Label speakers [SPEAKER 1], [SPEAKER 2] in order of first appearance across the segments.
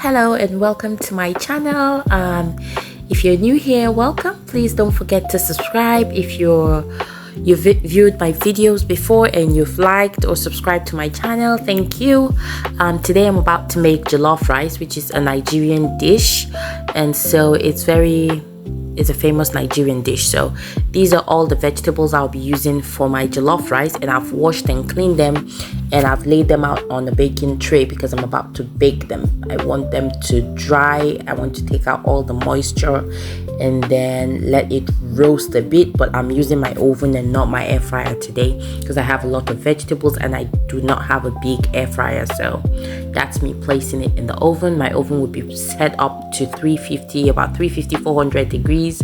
[SPEAKER 1] Hello and welcome to my channel. If you're new here, welcome. Please don't forget to subscribe. If you've viewed my videos before and you've liked or subscribed to my channel, thank you. Today I'm about to make jollof rice, which is a Nigerian dish, and so it's a famous Nigerian dish. So these are all the vegetables I'll be using for my jollof rice, and I've washed and cleaned them and I've laid them out on a baking tray because I'm about to bake them. I want them to dry. I want to take out all the moisture and then let it roast a bit, but I'm using my oven and not my air fryer today because I have a lot of vegetables and I do not have a big air fryer. So that's me placing it in the oven. My oven would be set up to 350, about 350, 400 degrees.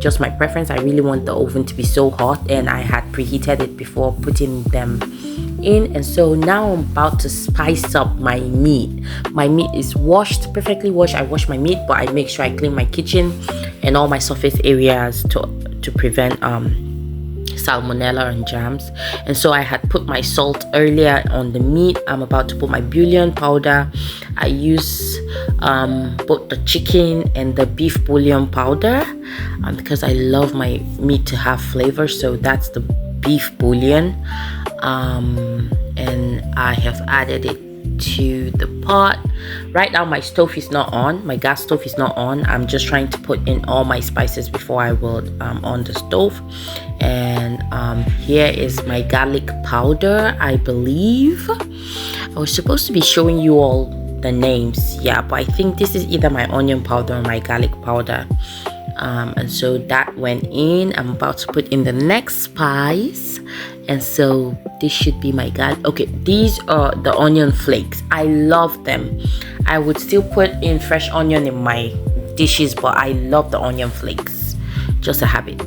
[SPEAKER 1] Just my preference. I really want the oven to be so hot, and I had preheated it before putting them in. And so now I'm about to spice up my meat. My meat is washed, perfectly washed. I wash my meat, but I make sure I clean my kitchen and all my surface areas to prevent salmonella and germs. And so I had put my salt earlier on the meat. I'm about to put my bouillon powder. I use both the chicken and the beef bouillon powder because I love my meat to have flavor. So that's the beef bouillon, and I have added it to the pot. Right now my stove is not on, my gas stove is not on. I'm just trying to put in all my spices before I will on the stove. And here is my garlic powder. I believe I was supposed to be showing you all the names, yeah, but I think this is either my onion powder or my garlic powder. And so that went in. I'm about to put in the next spice, and so this should be my garlic. Okay, these are the onion flakes. I love them. I would still put in fresh onion in my dishes, but I love the onion flakes, just a habit.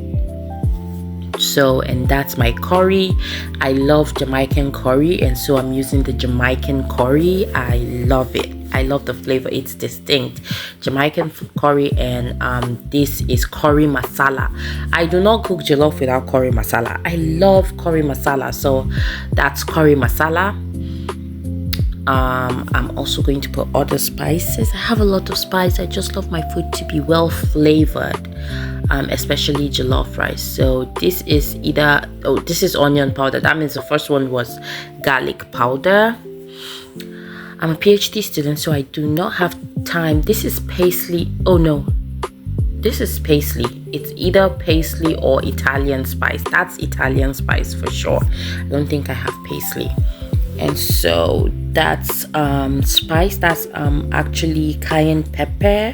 [SPEAKER 1] So, and that's my curry. I love Jamaican curry, and so I'm using the Jamaican curry. I love it. I love the flavor. It's distinct. Jamaican curry, and this is curry masala. I do not cook jollof without curry masala. I love curry masala, so that's curry masala. I'm also going to put other spices. I have a lot of spice. I just love my food to be well flavored, especially jollof rice. So this is this is onion powder. That means the first one was garlic powder. I'm a PhD student, so I do not have time. This is paisley. Oh no, this is paisley. It's either paisley or Italian spice. That's Italian spice for sure. I don't think I have paisley. And so that's spice. That's actually cayenne pepper,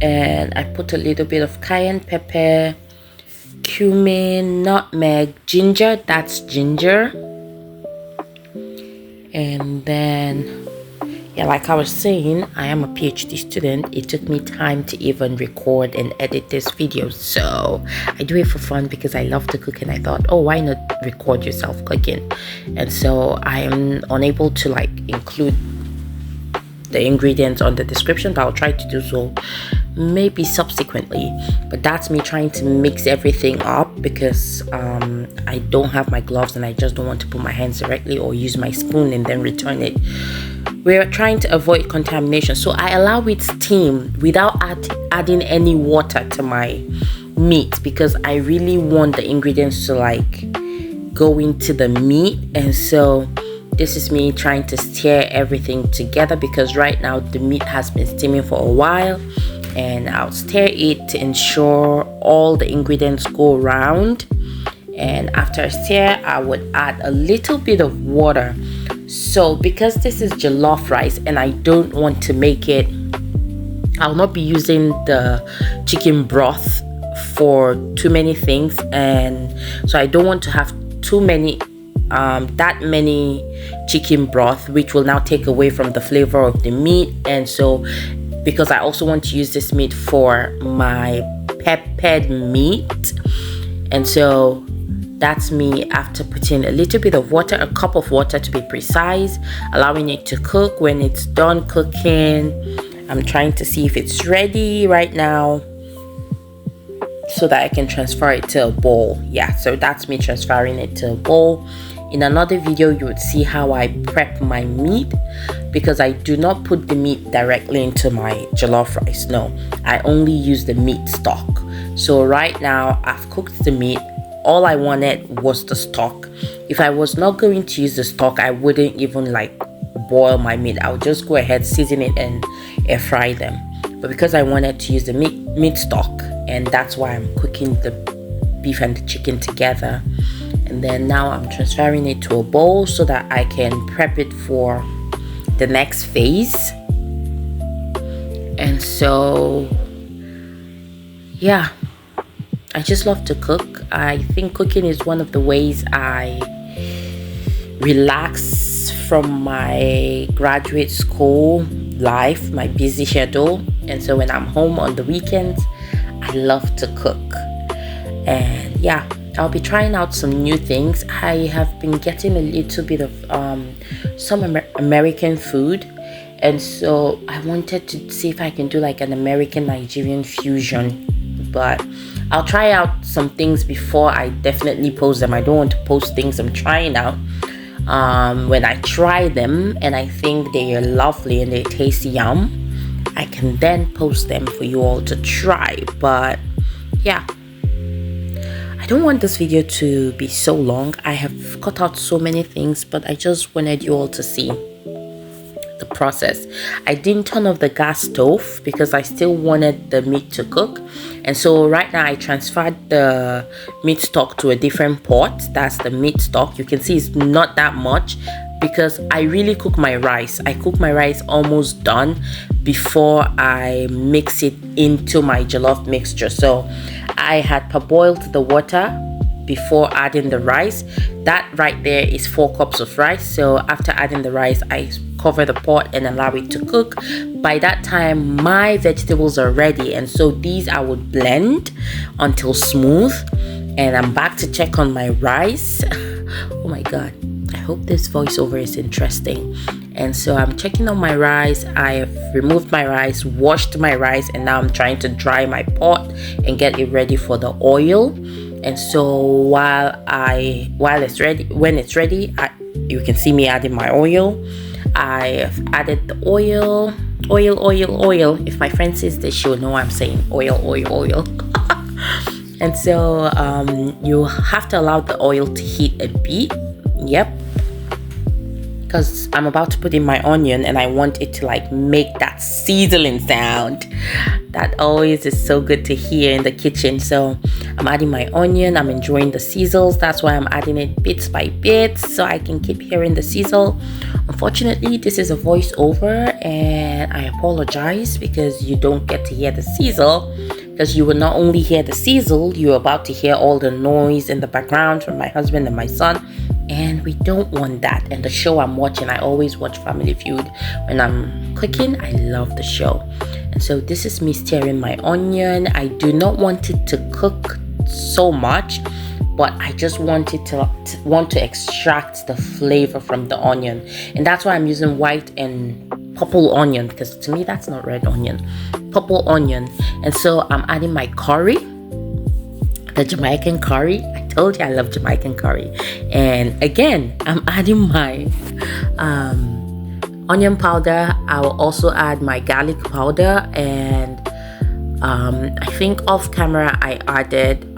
[SPEAKER 1] and I put a little bit of cayenne pepper, cumin, nutmeg, ginger. That's ginger. And then, yeah, like I was saying, I am a PhD student. It took me time to even record and edit this video. So I do it for fun because I love to cook, and I thought, oh, why not record yourself cooking? And so I am unable to include the ingredients on the description, but I'll try to do so maybe subsequently. But that's me trying to mix everything up because I don't have my gloves and I just don't want to put my hands directly or use my spoon and then return it. We're trying to avoid contamination, so I allow it steam without adding any water to my meat because I really want the ingredients to go into the meat. And so this is me trying to stir everything together because right now the meat has been steaming for a while, and I'll stir it to ensure all the ingredients go around. And after I stir, I would add a little bit of water. So because this is jollof rice and I don't want to make it, I'll not be using the chicken broth for too many things, and so I don't want to have too many that many chicken broth, which will now take away from the flavor of the meat. And so because I also want to use this meat for my peppered meat, and so that's me after putting a little bit of water, a cup of water to be precise, allowing it to cook. When it's done cooking, I'm trying to see if it's ready right now. so that I can transfer it to a bowl. Yeah, so that's me transferring it to a bowl. In another video, you would see how I prep my meat, because I do not put the meat directly into my jollof rice. No, I only use the meat stock. So right now I've cooked the meat. All I wanted was the stock. If I was not going to use the stock, I wouldn't even like boil my meat. I would just go ahead, season it, and air fry them. But because I wanted to use the meat stock, and that's why I'm cooking the beef and the chicken together. And then now I'm transferring it to a bowl so that I can prep it for the next phase. And so yeah, I just love to cook. I think cooking is one of the ways I relax from my graduate school life, my busy schedule. And so when I'm home on the weekends, I love to cook. And yeah, I'll be trying out some new things. I have been getting a little bit of some American food, and so I wanted to see if I can do like an American Nigerian fusion. But I'll try out some things before I definitely post them. I don't want to post things I'm trying out. When I try them and I think they are lovely and they taste yum, I can then post them for you all to try. But yeah, I don't want this video to be so long. I have cut out so many things, but I just wanted you all to see the process. I didn't turn off the gas stove because I still wanted the meat to cook. And so right now I transferred the meat stock to a different pot. That's the meat stock. You can see it's not that much because I really cook my rice. I cook my rice almost done before I mix it into my jollof mixture. So I had parboiled the water before adding the rice. That right there is 4 cups of rice. So after adding the rice, I cover the pot and allow it to cook. By that time, my vegetables are ready, and so these I would blend until smooth. And I'm back to check on my rice. Oh my god, I hope this voiceover is interesting. And so I'm checking on my rice. I have removed my rice, washed my rice, and now I'm trying to dry my pot and get it ready for the oil. And so when it's ready, you can see me adding my oil. I have added the oil. If my friend says this, she'll know I'm saying oil. And so you have to allow the oil to heat a bit. Yep. Because I'm about to put in my onion and I want it to like make that sizzling sound. That always is so good to hear in the kitchen. So I'm adding my onion. I'm enjoying the sizzles. That's why I'm adding it bits by bits so I can keep hearing the sizzle. Unfortunately, this is a voiceover and I apologize because you don't get to hear the sizzle, because you will not only hear the sizzle, you're about to hear all the noise in the background from my husband and my son. And we don't want that. And the show I'm watching, I always watch Family Feud when I'm cooking. I love the show. And so this is me stirring my onion. I do not want it to cook so much, but I just want it to extract the flavor from the onion. And that's why I'm using white and purple onion, because to me that's not red onion, purple onion. And so I'm adding my curry, the Jamaican curry. I told you I love Jamaican curry. And again, I'm adding my onion powder. I will also add my garlic powder, and I think off camera I added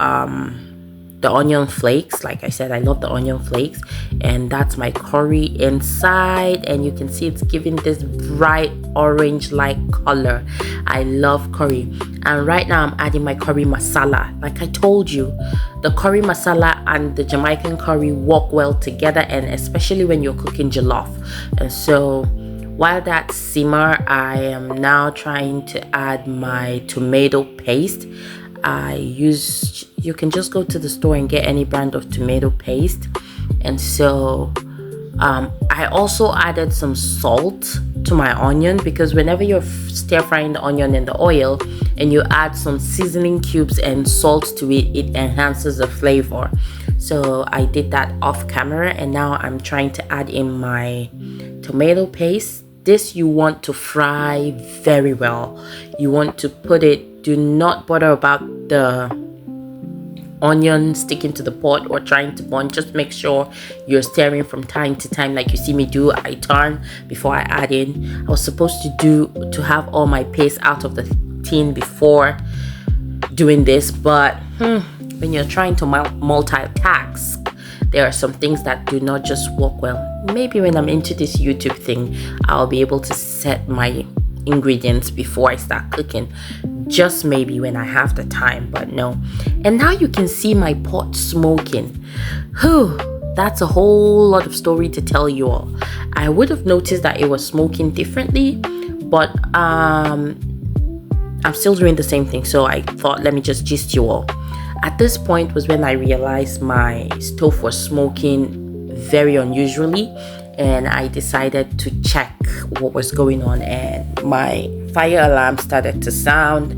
[SPEAKER 1] the onion flakes. Like I said, I love the onion flakes, and that's my curry inside. And you can see it's giving this bright orange like color. I love curry. And right now I'm adding my curry masala. Like I told you, the curry masala and the Jamaican curry work well together, and especially when you're cooking jollof. And so while that simmer, I am now trying to add my tomato paste. You can just go to the store and get any brand of tomato paste. And so I also added some salt to my onion, because whenever you're stir frying the onion in the oil and you add some seasoning cubes and salt to it, it enhances the flavor. So I did that off camera, and now I'm trying to add in my tomato paste. This you want to fry very well. You want to put it, do not bother about the onion sticking to the pot or trying to burn, just make sure you're stirring from time to time, like you see me do. I turn before I add in. I was supposed to have all my paste out of the tin before doing this, but when you're trying to multitask, there are some things that do not just work well. Maybe when I'm into this YouTube thing, I'll be able to set my ingredients before I start cooking, just maybe when I have the time, but no. And now you can see my pot smoking. Whew, that's a whole lot of story to tell you all. I would have noticed that it was smoking differently, but I'm still doing the same thing, so I thought, let me just gist you all. At this point was when I realized my stove was smoking very unusually, and I decided to check what was going on, and my fire alarm started to sound,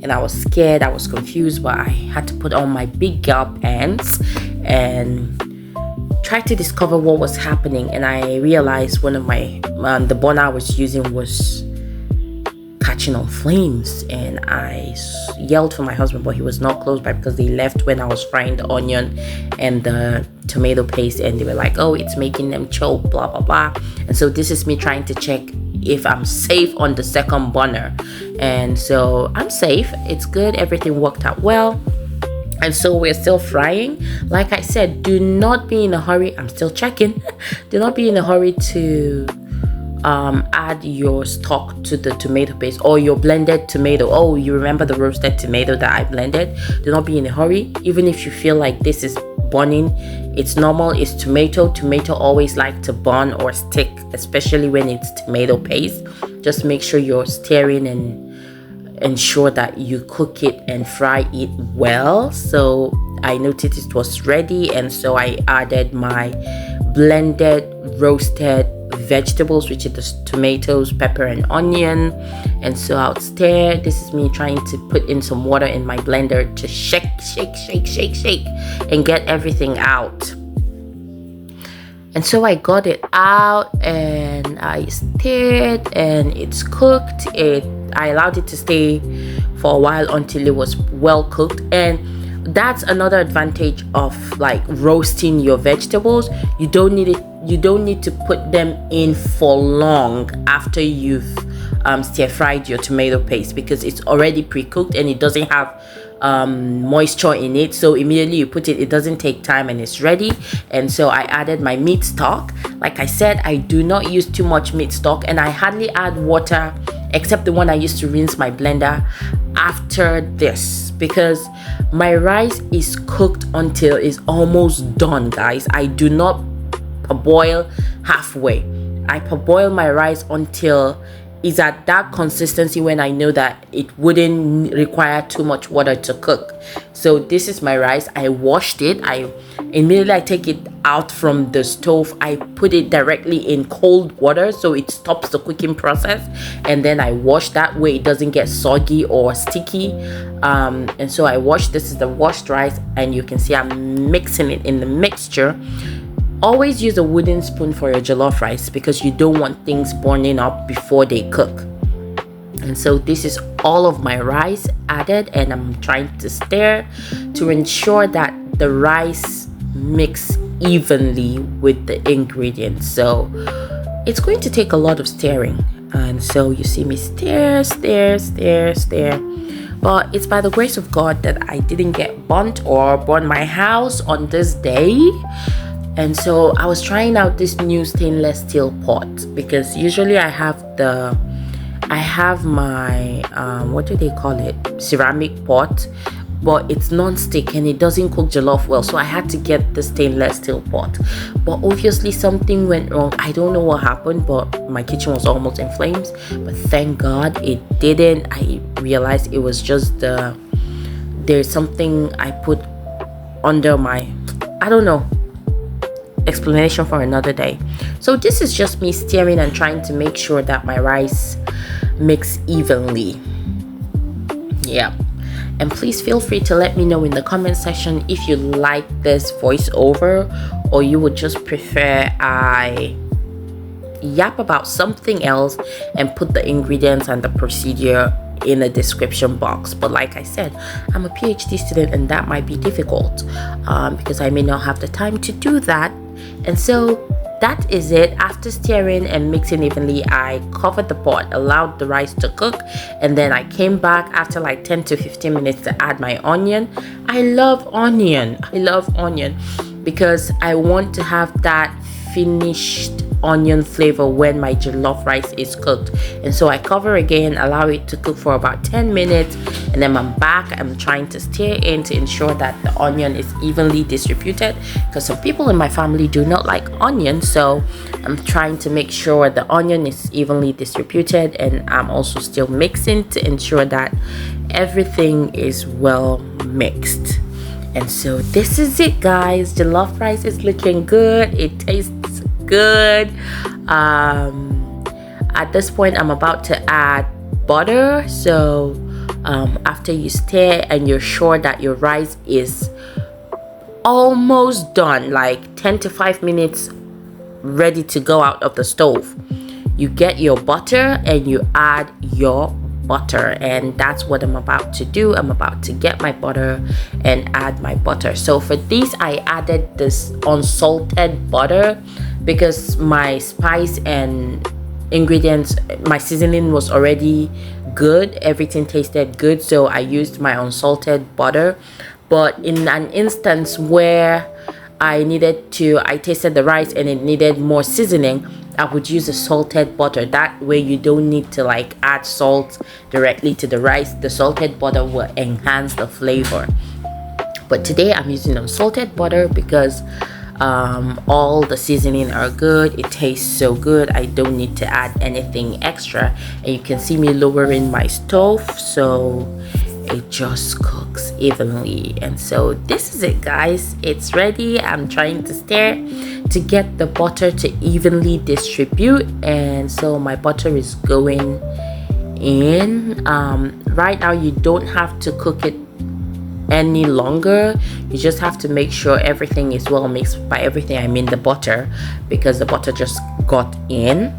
[SPEAKER 1] and I was scared, I was confused, but I had to put on my big girl pants and try to discover what was happening. And I realized one of my the burner I was using was catching on flames, and I yelled for my husband, but he was not close by because they left when I was frying the onion and the tomato paste, and they were like, oh, it's making them choke, blah blah blah. And so this is me trying to check if I'm safe on the second burner, and so I'm safe, it's good, everything worked out well. And so we're still frying. Like I said, do not be in a hurry. I'm still checking. Do not be in a hurry to add your stock to the tomato paste or your blended tomato. Oh, you remember the roasted tomato that I blended? Do not be in a hurry. Even if you feel like this is burning, it's normal. It's tomato. Tomato always like to burn or stick, especially when it's tomato paste. Just make sure you're stirring and ensure that you cook it and fry it well. So I noticed it was ready, and so I added my blended roasted vegetables, which is the tomatoes, pepper and onion. And so I'll stir. This is me trying to put in some water in my blender to shake and get everything out. And so I got it out and I stirred, and it's cooked. I allowed it to stay for a while until it was well cooked. And that's another advantage of like roasting your vegetables. You don't need to put them in for long after you've stir fried your tomato paste, because it's already pre-cooked and it doesn't have moisture in it. So immediately you put it, it doesn't take time and it's ready. And so I added my meat stock. Like I said, I do not use too much meat stock, and I hardly add water except the one I used to rinse my blender after this, because my rice is cooked until it's almost done, guys. I do not parboil halfway. I parboil my rice until it's at that consistency when I know that it wouldn't require too much water to cook. So this is my rice. I washed it. Immediately I take it out from the stove. I put it directly in cold water so it stops the cooking process, and then I wash that way it doesn't get soggy or sticky. And so I wash. This is the washed rice, and you can see I'm mixing it in the mixture. Always use a wooden spoon for your jollof rice, because you don't want things burning up before they cook. And so this is all of my rice added, and I'm trying to stir to ensure that the rice mix evenly with the ingredients. So it's going to take a lot of stirring, and so you see me stir. But it's by the grace of God that I didn't get burnt or burn my house on this day. And so I was trying out this new stainless steel pot, because usually I have my what do they call it, ceramic pot, but it's non-stick and it doesn't cook jollof well. So I had to get the stainless steel pot, but obviously something went wrong. I don't know what happened, but my kitchen was almost in flames, but thank God it didn't. I realized it was just there's something I put under my, I don't know, explanation for another day. So this is just me stirring and trying to make sure that my rice mix evenly. Yeah, and please feel free to let me know in the comment section if you like this voiceover, or you would just prefer I yap about something else and put the ingredients and the procedure in a description box. But like I said, I'm a PhD student and that might be difficult because I may not have the time to do that. And so that is it. After stirring and mixing evenly, I covered the pot, allowed the rice to cook, and then I came back after like 10 to 15 minutes to add my onion. I love onion because I want to have that finished onion flavor when my jollof rice is cooked. And so I cover again, allow it to cook for about 10 minutes, and then I'm back. I'm trying to stir in to ensure that the onion is evenly distributed, because some people in my family do not like onion, so I'm trying to make sure the onion is evenly distributed, and I'm also still mixing to ensure that everything is well mixed. And so this is it, guys. Jollof rice is looking good. It tastes good. At this point, I'm about to add butter. So after you stir and you're sure that your rice is almost done, like 10 to 5 minutes ready to go out of the stove, you get your butter and you add your butter, and that's what I'm about to do. I'm about to get my butter and add my butter. So for this, I added this unsalted butter because my spice and ingredients, my seasoning was already good. Everything tasted good, so I used my unsalted butter. But in an instance where I tasted the rice and it needed more seasoning, I would use a salted butter. That way you don't need to like add salt directly to the rice. The salted butter will enhance the flavor. But today I'm using unsalted butter because all the seasoning are good. It tastes so good. I don't need to add anything extra. And you can see me lowering my stove, so it just cooks evenly. And so this is it, guys. It's ready. I'm trying to stir to get the butter to evenly distribute, and so my butter is going in. Right now you don't have to cook it any longer. You just have to make sure everything is well mixed. By everything I mean the butter, because the butter just got in.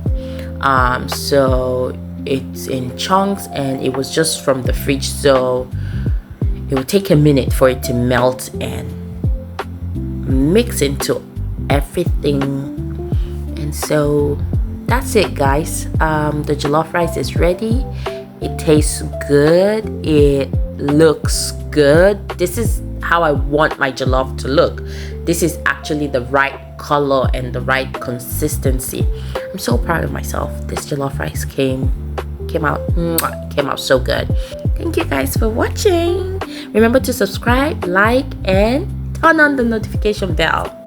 [SPEAKER 1] So it's in chunks and it was just from the fridge, so it will take a minute for it to melt and mix into everything. And so that's it, guys. The jollof rice is ready. It tastes good. It looks good. This is how I want my jollof to look. This is actually the right color and the right consistency. I'm so proud of myself. This jollof rice came out so good. Thank you guys for watching. Remember to subscribe, like, and turn on the notification bell.